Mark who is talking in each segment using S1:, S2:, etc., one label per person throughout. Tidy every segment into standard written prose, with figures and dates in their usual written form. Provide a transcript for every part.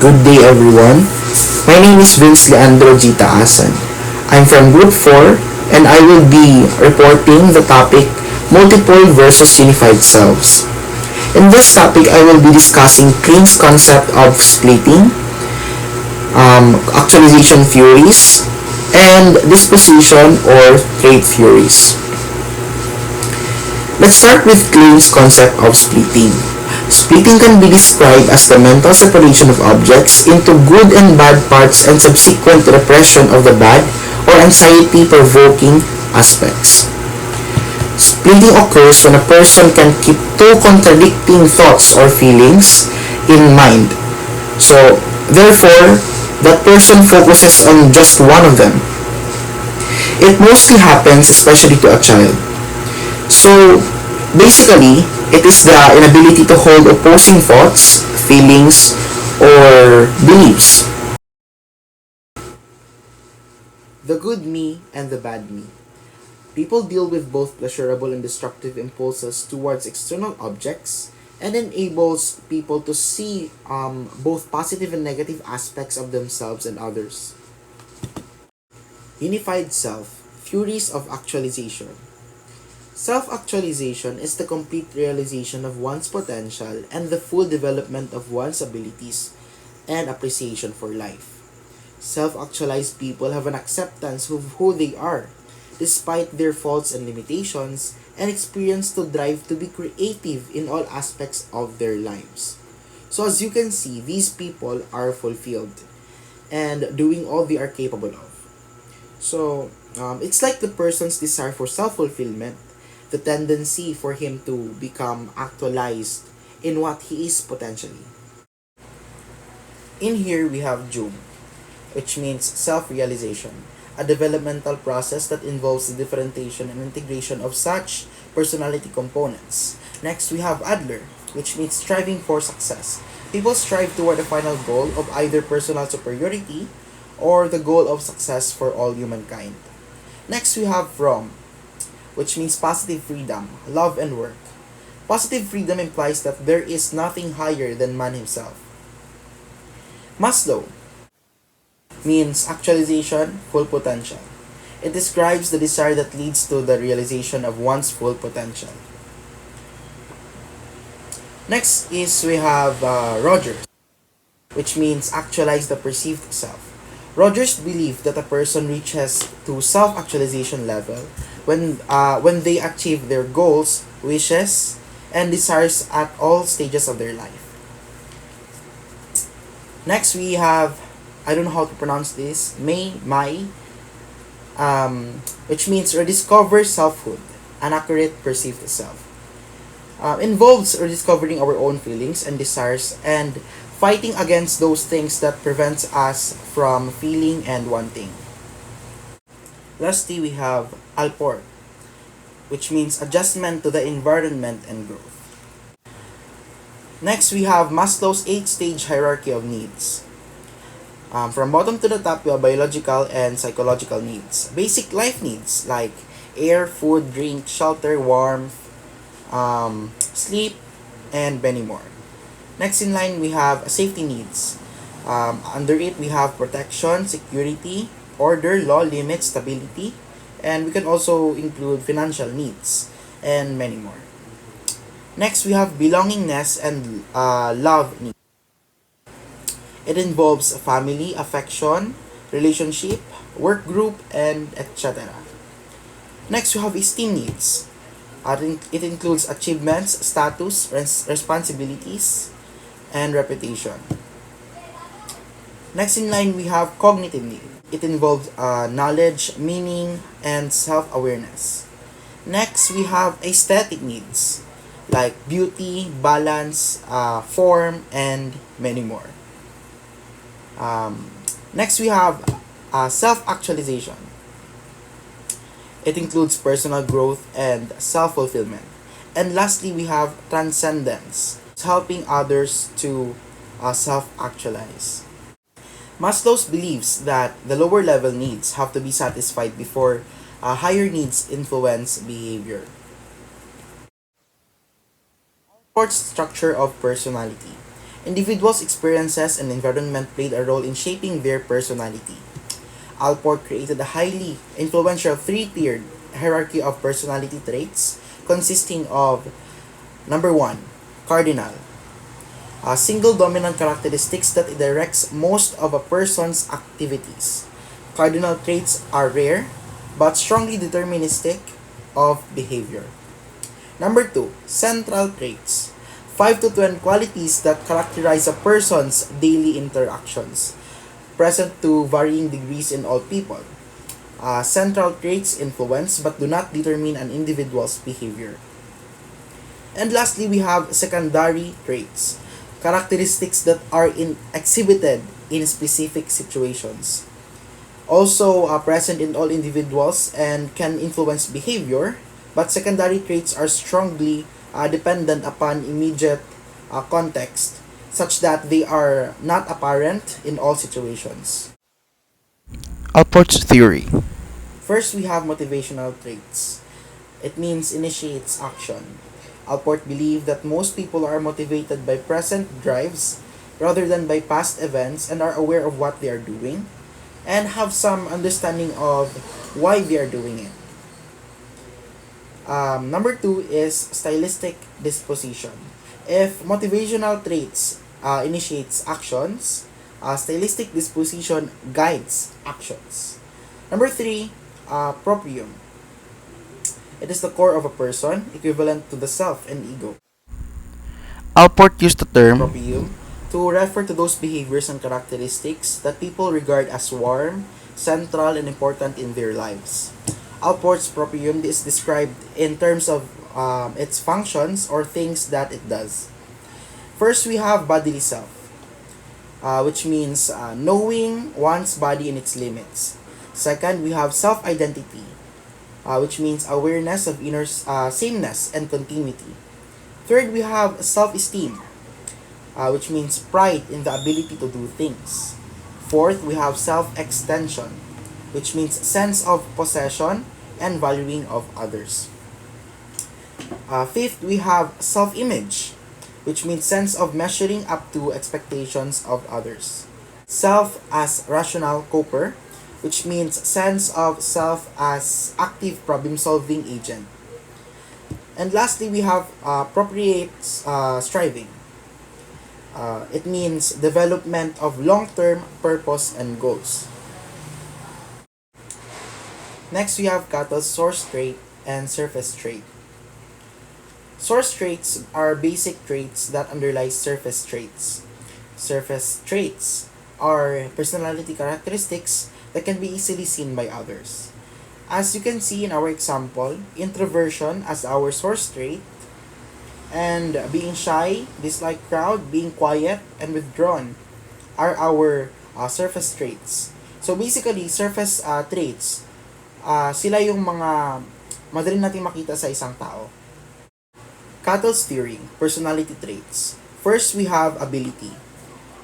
S1: Good day everyone. My name is Vince Leandro G. Taasan. I'm from Group 4 and I will be reporting the topic Multiple versus Unified Selves. In this topic, I will be discussing Klein's concept of splitting, actualization theories, and disposition or trait theories. Let's start with Klein's concept of splitting. Splitting can be described as the mental separation of objects into good and bad parts and subsequent repression of the bad or anxiety-provoking aspects. Splitting occurs when a person can keep two contradicting thoughts or feelings in mind. So, therefore, that person focuses on just one of them. It mostly happens especially to a child. So, basically, it is the inability to hold opposing thoughts, feelings, or beliefs. The good me and the bad me. People deal with both pleasurable and destructive impulses towards external objects and enables people to see both positive and negative aspects of themselves and others. Unified self, theories of actualization. Self-actualization is the complete realization of one's potential and the full development of one's abilities and appreciation for life. Self-actualized people have an acceptance of who they are, despite their faults and limitations, and experience the drive to be creative in all aspects of their lives. So as you can see, these people are fulfilled and doing all they are capable of. So it's like the person's desire for self-fulfillment, the tendency for him to become actualized in what he is potentially. In here we have Jung, which means self-realization, a developmental process that involves the differentiation and integration of such personality components. Next, we have Adler, which means striving for success. People strive toward a final goal of either personal superiority or the goal of success for all humankind. Next, we have Fromm, which means positive freedom, love and work. Positive freedom implies that there is nothing higher than man himself. Maslow means actualization, full potential. It describes the desire that leads to the realization of one's full potential. Next is we have Rogers, which means actualize the perceived self. Rogers believed that a person reaches to self-actualization level when they achieve their goals, wishes, and desires at all stages of their life. Next, we have, I don't know how to pronounce this, Mai, which means rediscover selfhood, an accurate perceived self. Involves rediscovering our own feelings and desires and fighting against those things that prevents us from feeling and wanting. Lastly, we have Alport, which means adjustment to the environment and growth. Next, we have Maslow's 8-stage hierarchy of needs. From bottom to the top, we have biological and psychological needs. Basic life needs like air, food, drink, shelter, warmth, sleep, and many more. Next in line, we have safety needs. Under it, we have protection, security, order, law, limits, stability, and we can also include financial needs and many more. Next, we have belongingness and love needs. It involves family, affection, relationship, work group, and etc. Next, we have esteem needs. It includes achievements, status, responsibilities, and reputation. Next in line, we have cognitive needs. It involves knowledge, meaning, and self-awareness. Next, we have aesthetic needs like beauty, balance, form, and many more. Next, we have self-actualization. It includes personal growth and self-fulfillment. And lastly, we have transcendence, helping others to self-actualize. Maslow believes that the lower level needs have to be satisfied before higher needs influence behavior. Fourth, structure of personality. Individuals' experiences and environment played a role in shaping their personality. Alport created a highly influential three-tiered hierarchy of personality traits consisting of number 1, cardinal, a single dominant characteristics that directs most of a person's activities. Cardinal traits are rare but strongly deterministic of behavior. Number 2, central traits. 5 to 10 qualities that characterize a person's daily interactions, present to varying degrees in all people. Central traits influence but do not determine an individual's behavior. And lastly, we have secondary traits, characteristics that are exhibited in specific situations. Also present in all individuals and can influence behavior, but secondary traits are strongly dependent upon immediate context, such that they are not apparent in all situations.
S2: Alport's theory.
S1: First, we have motivational traits. It means initiates action. Alport believed that most people are motivated by present drives rather than by past events and are aware of what they are doing and have some understanding of why they are doing it. Number 2 is stylistic disposition. If motivational traits initiates actions, stylistic disposition guides actions. Number 3, proprium. It is the core of a person, equivalent to the self and ego.
S2: Alport used the term
S1: Proprium to refer to those behaviors and characteristics that people regard as warm, central, and important in their lives. Alport's proprium is described in terms of its functions or things that it does. First, we have bodily self, which means knowing one's body and its limits. Second, we have self-identity, which means awareness of inner sameness and continuity. Third, we have self-esteem, which means pride in the ability to do things. Fourth, we have self-extension, which means sense of possession and valuing of others. Fifth, we have self-image, which means sense of measuring up to expectations of others. Self as rational coper, which means sense of self as active problem-solving agent. And lastly, we have appropriate striving. It means development of long-term purpose and goals. Next, we have Cattle's source trait and surface trait. Source traits are basic traits that underlie surface traits. Surface traits are personality characteristics that can be easily seen by others. As you can see in our example, introversion as our source trait, and being shy, dislike crowd, being quiet, and withdrawn are our surface traits. So basically, surface traits, sila yung mga madali natin makita sa isang tao. Cattle's theory, personality traits. First, we have ability.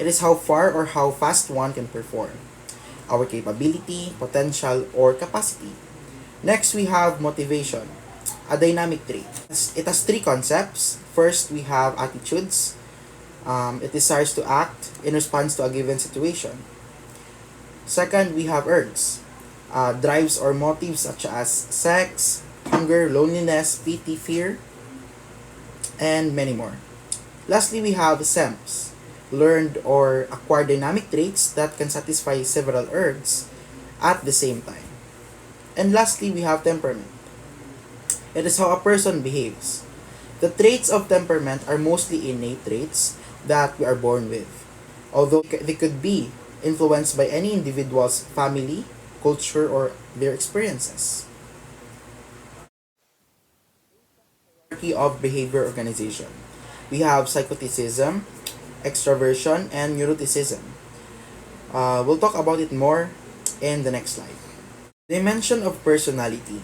S1: It is how far or how fast one can perform. Our capability, potential, or capacity. Next, we have motivation, a dynamic trait. It has three concepts. First, we have attitudes. It desires to act in response to a given situation. Second, we have urges, drives or motives such as sex, hunger, loneliness, pity, fear, and many more. Lastly, we have SEMs, learned or acquired dynamic traits that can satisfy several urges at the same time. And lastly, we have temperament. It is how a person behaves. The traits of temperament are mostly innate traits that we are born with, although they could be influenced by any individual's family, culture, or their experiences. Hierarchy of behavior organization. We have psychoticism, extroversion, and neuroticism. We'll talk about it more in the next slide. Dimension of personality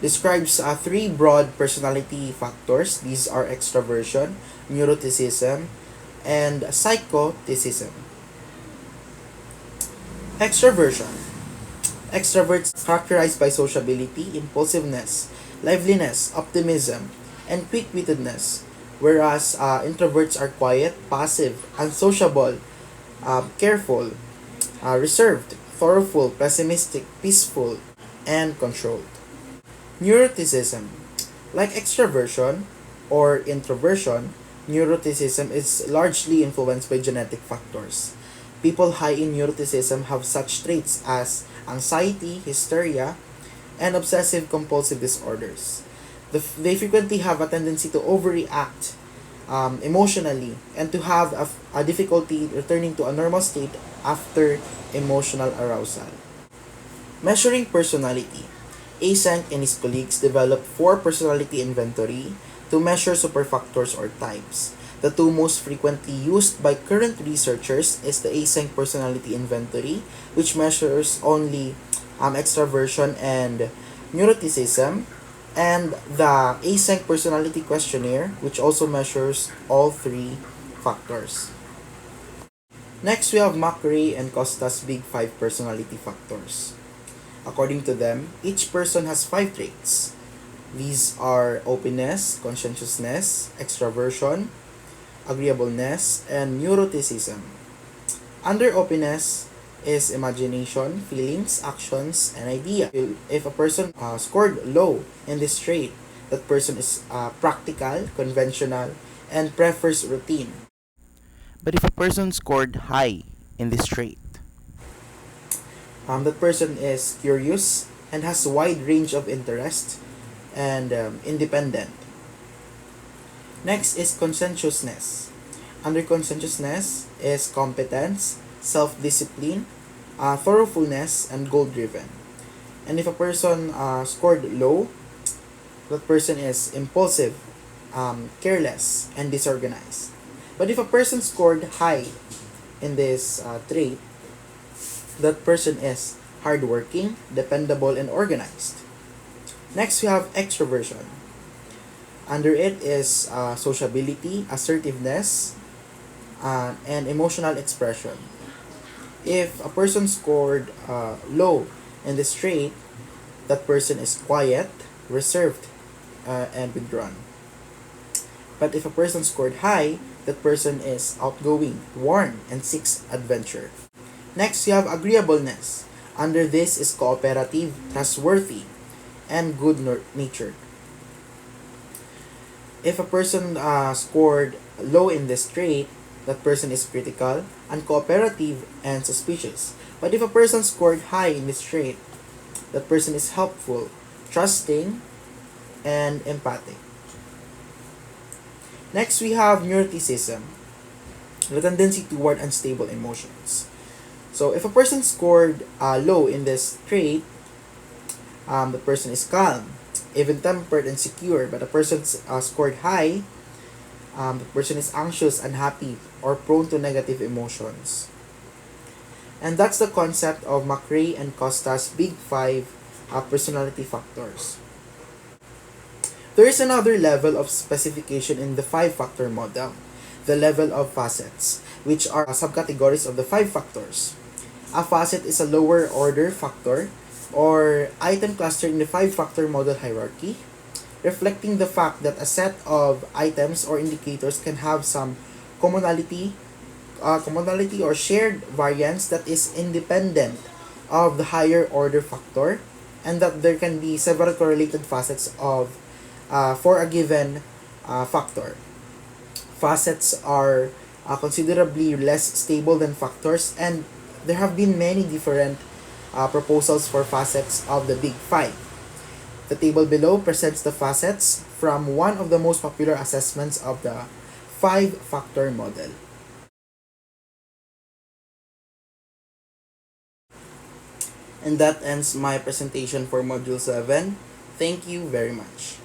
S1: describes three broad personality factors. These are extroversion, neuroticism, and psychoticism. Extroversion. Extroverts characterized by sociability, impulsiveness, liveliness, optimism, and quick-wittedness whereas introverts are quiet, passive, unsociable, careful, reserved, thoughtful, pessimistic, peaceful, and controlled. Neuroticism. Like extroversion or introversion, neuroticism is largely influenced by genetic factors. People high in neuroticism have such traits as anxiety, hysteria, and obsessive compulsive disorders. They frequently have a tendency to overreact emotionally and to have a difficulty returning to a normal state after emotional arousal. Measuring personality. Asenk and his colleagues developed four personality inventory to measure superfactors or types. The two most frequently used by current researchers is the Asenk personality inventory, which measures only extraversion and neuroticism, and the Asenk personality questionnaire, which also measures all three factors. Next, we have McRae and Costa's Big Five personality factors. According to them, each person has five traits. These are openness, conscientiousness, extraversion, agreeableness, and neuroticism. Under openness is imagination, feelings, actions, and idea. If a person scored low in this trait, that person is practical, conventional, and prefers routine.
S2: But if a person scored high in this trait,
S1: That person is curious and has a wide range of interest and independent. Next is conscientiousness. Under conscientiousness is competence, self-discipline, thoroughfulness, and goal-driven. And if a person scored low, that person is impulsive, careless, and disorganized. But if a person scored high in this trait, that person is hardworking, dependable, and organized. Next, we have extroversion. Under it is sociability, assertiveness, and emotional expression. If a person scored low in this trait, that person is quiet, reserved, and withdrawn. But if a person scored high, that person is outgoing, warm, and seeks adventure. Next, you have agreeableness. Under this is cooperative, trustworthy, and good-natured. If a person scored low in this trait, that person is critical, uncooperative, and suspicious. But if a person scored high in this trait, that person is helpful, trusting, and empathic. Next, we have neuroticism, the tendency toward unstable emotions. So, if a person scored low in this trait, the person is calm, even-tempered, and secure. But a person scored high, the person is anxious, unhappy, or prone to negative emotions. And that's the concept of McRae and Costa's Big Five personality factors. There is another level of specification in the five-factor model, the level of facets, which are subcategories of the five factors. A facet is a lower order factor or item clustered in the five-factor model hierarchy, reflecting the fact that a set of items or indicators can have some commonality or shared variance that is independent of the higher order factor, and that there can be several correlated facets of for a given factor. Facets are considerably less stable than factors, and there have been many different proposals for facets of the Big Five. The table below presents the facets from one of the most popular assessments of the five-factor model. And that ends my presentation for Module 7. Thank you very much.